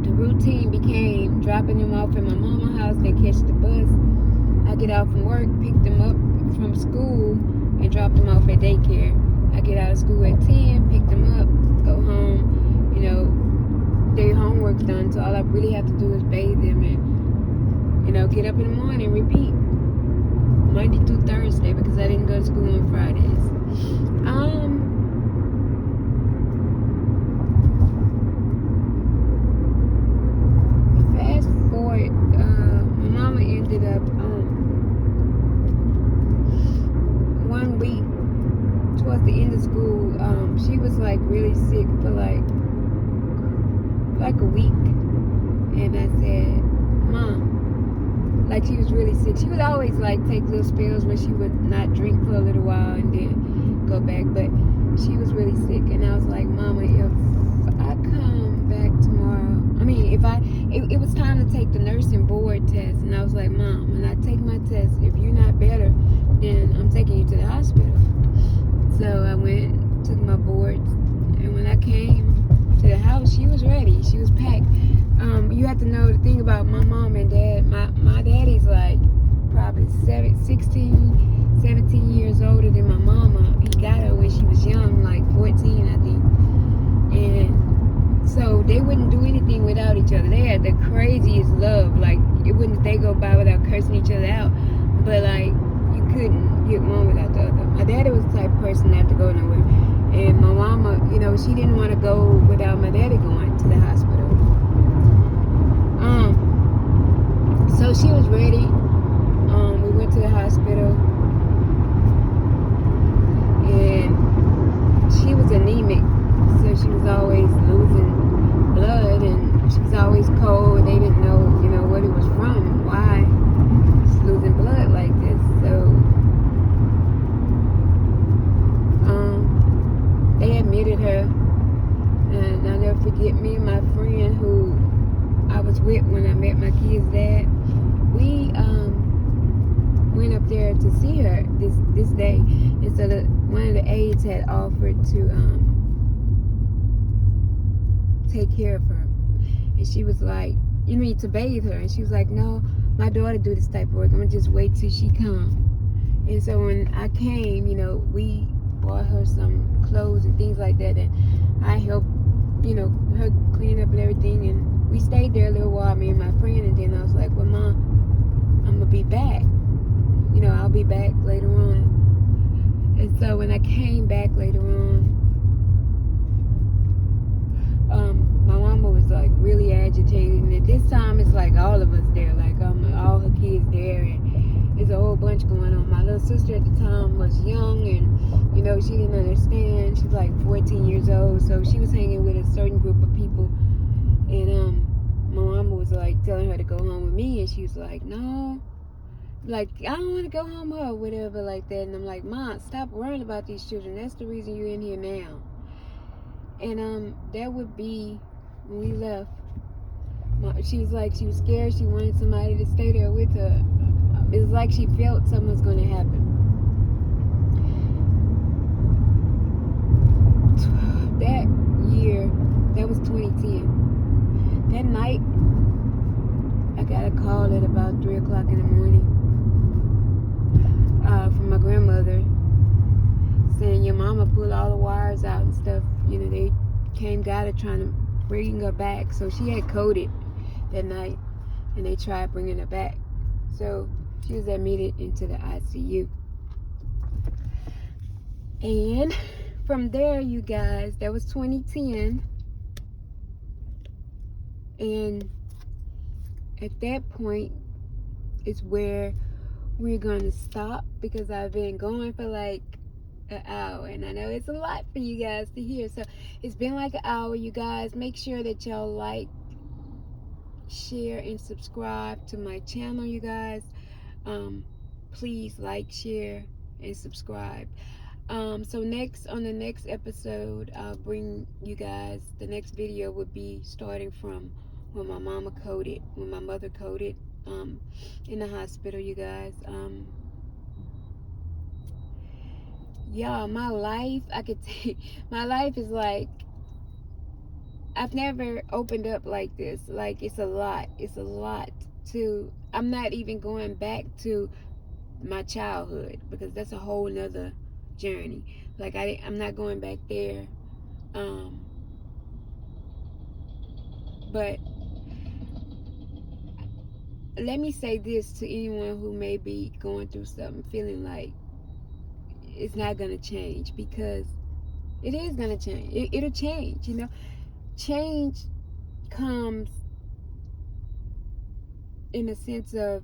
the routine became dropping them off at my mama's house. They catch the bus. I get out from work, pick them up from school, and drop them off at daycare. I get out of school at 10, pick them up, go home. Their homework's done, so all I really have to do is bathe them and, get up in the morning and repeat. Monday through Thursday, because I didn't go to school on Fridays. Fast forward, my mama ended up, 1 week, towards the end of school, she was like really sick for like a week. And I said, Mom, like she was really sick. She would always like take little spells where she would not drink for a little while and then go back, but she was really sick. And I was like, Mama, if I come back tomorrow, it was time to take the nursing board test. And I was like, Mom, when I take my test, if you're not better, then I'm taking you to the hospital. So I went, took my boards, and when I came to the house, she was ready. She was packed. You have to know the thing about my mom and dad. My daddy's like probably 16, 17 years older than my mama. He got her when she was young, like 14, I think. And so they wouldn't do anything without each other. They had the craziest love. Like, it wouldn't a day go by without cursing each other out. But like, you couldn't get one without the other. My daddy was the type of person not to go nowhere. And my mama, she didn't want to go without my daddy going to the hospital. So she was ready. We went to the hospital. And she was anemic. So she was always losing blood. And she was always cold. They didn't know, what it was from. Why she's losing blood like this. So they admitted her, and I'll never forget, me and my friend who I was with when I met my kid's dad, we went up there to see her this day. And so one of the aides had offered to take care of her, and she was like, you need to bathe her, and she was like, no, my daughter do this type of work, I'm gonna just wait till she comes. And so when I came, we bought her some clothes and things like that, and I helped, her clean up and everything, and we stayed there a little while, me and my friend, and then I was like, well, Mom, I'm gonna be back, I'll be back later on. And so when I came back later on, my mama was like really agitated, and at this time it's like all of us there, like all her kids there, and there's a whole bunch going on. My little sister at the time was young, and she didn't understand. She's like 14 years old, so she was hanging with a certain group of people, and my mama was like telling her to go home with me, and she was like, no, like, I don't want to go home or whatever like that. And I'm like, Mom, stop worrying about these children. That's the reason you're in here now. And that would be when we left. She was like, she was scared. She wanted somebody to stay there with her. It was like she felt something was going to happen. That year, that was 2010. That night, I got a call at about 3 o'clock in the morning from my grandmother saying, your mama pulled all the wires out and stuff. They got her trying to bring her back. So she had coded that night, and they tried bringing her back. So she was admitted into the ICU. And from there, you guys, that was 2010. And at that point is where we're going to stop, because I've been going for like an hour, and I know it's a lot for you guys to hear. So it's been like an hour. You guys, make sure that y'all like, share, and subscribe to my channel, you guys. Please like, share, and subscribe. So next, on the next episode, I'll bring you guys, the next video would be starting from when my mother coded in the hospital, you guys. Yeah, my life, I could take, my life is like, I've never opened up like this. Like, it's a lot to, I'm not even going back to my childhood, because that's a whole nother journey. Like, I'm not going back there. But let me say this to anyone who may be going through something, feeling like it's not going to change, because it is going to change. It'll change, you know. Change comes in a sense of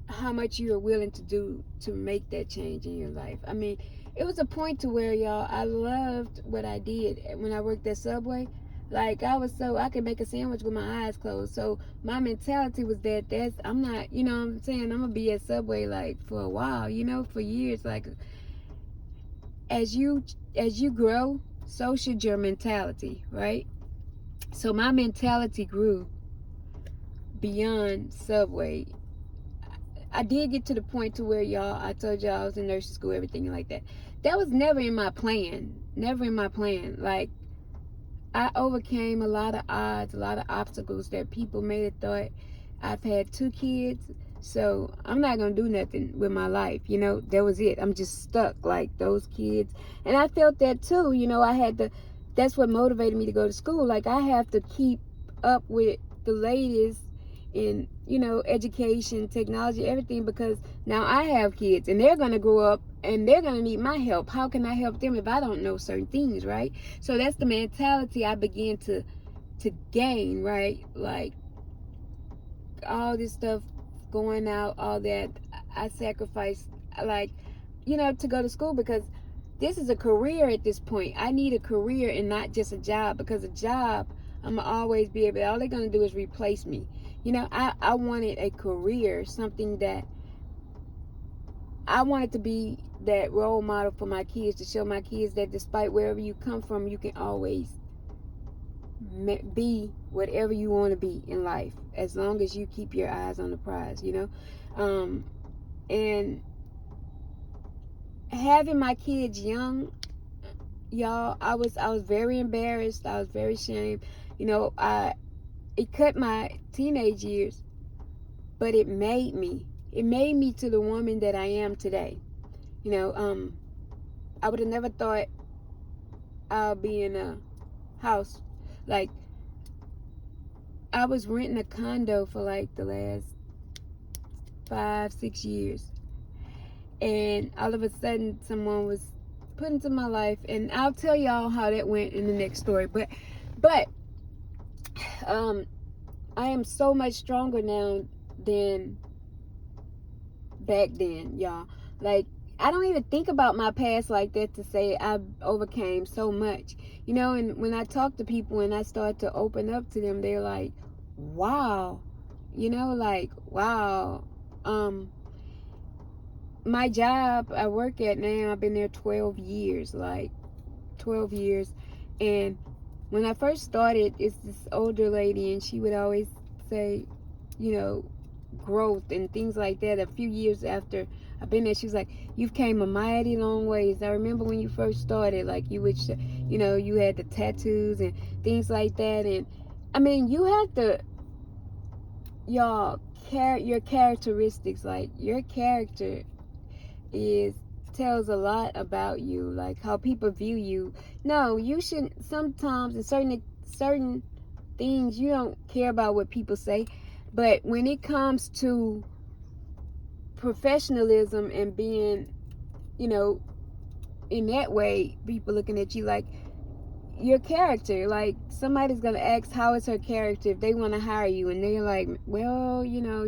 how much you are willing to do to make that change in your life. I mean, it was a point to where, y'all, I loved what I did when I worked at Subway. Like, I could make a sandwich with my eyes closed. So my mentality was that I'm not, you know what I'm saying, I'm gonna be at Subway like for a while, you know, for years. Like, as you grow, so should your mentality, right? So my mentality grew beyond Subway. I did get to the point to where, y'all, I told y'all I was in nursing school, everything like that. That was never in my plan. Never in my plan. Like, I overcame a lot of odds, a lot of obstacles that people may have thought. I've had 2 kids, so I'm not going to do nothing with my life. You know, that was it. I'm just stuck like those kids. And I felt that too. You know, that's what motivated me to go to school. Like, I have to keep up with the latest in, you know, education, technology, everything, because now I have kids and they're going to grow up and they're going to need my help. How can I help them if I don't know certain things, right? So that's the mentality I began to gain, right? Like, all this stuff going out, all that, I sacrificed, like, you know, to go to school, because this is a career at this point. I need a career and not just a job, because a job, I'm going to always be able, all they're going to do is replace me. You know, I wanted a career, something that I wanted to be that role model for my kids, to show my kids that despite wherever you come from, you can always be whatever you want to be in life, as long as you keep your eyes on the prize, you know. And having my kids young, y'all, I was very embarrassed. I was very ashamed. You know, it cut my teenage years, but it made me to the woman that I am today. You know, I would have never thought I'll be in a house. Like, I was renting a condo for like the last 5-6 years, and all of a sudden someone was put into my life, and I'll tell y'all how that went in the next story. But I am so much stronger now than back then, y'all. Like, I don't even think about my past like that to say I overcame so much, you know. And when I talk to people and I start to open up to them, they're like, wow, you know, like, wow. My job I work at now, I've been there 12 years, like 12 years. And when I first started, it's this older lady, and she would always say, you know, growth and things like that. A few years after I've been there, she was like, you've came a mighty long ways. I remember when you first started, like, you would, you know, you had the tattoos and things like that. And I mean, you have to, y'all, your characteristics, like, your character is tells a lot about you, like how people view you. No, you shouldn't. Sometimes in certain things, you don't care about what people say, but when it comes to professionalism and being, you know, in that way, people looking at you like your character, like somebody's gonna ask how is her character if they want to hire you, and they're like, well, you know,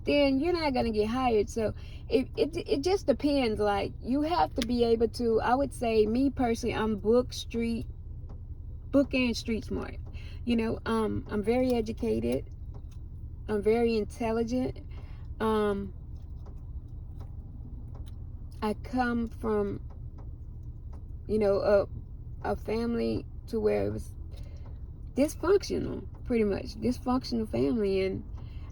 then you're not gonna get hired. So it just depends. Like, you have to be able to, I would say, me personally, I'm book and street smart. You know, I'm very educated, I'm very intelligent. um I come from, you know, a family to where it was dysfunctional, pretty much dysfunctional family. And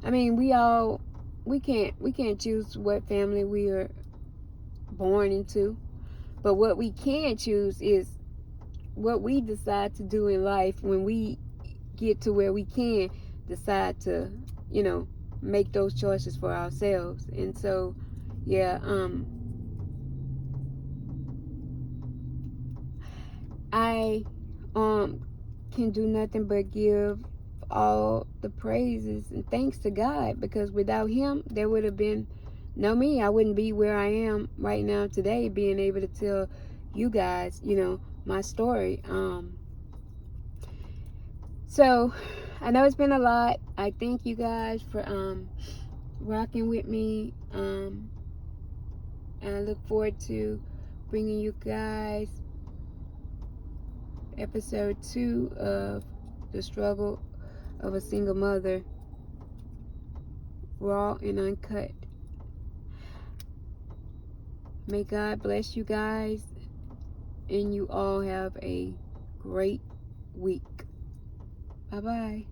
I mean, we can't choose what family we are born into, but what we can choose is what we decide to do in life when we get to where we can decide to, you know, make those choices for ourselves. And so, yeah, I can do nothing but give all the praises and thanks to God, because without him there would have been no me. I wouldn't be where I am right now today, being able to tell you guys, you know, my story. So I know it's been a lot. I thank you guys for rocking with me, and I look forward to bringing you guys episode 2 of The Struggle of a Single Mother, raw and uncut. May God bless you guys, and you all have a great week. Bye bye.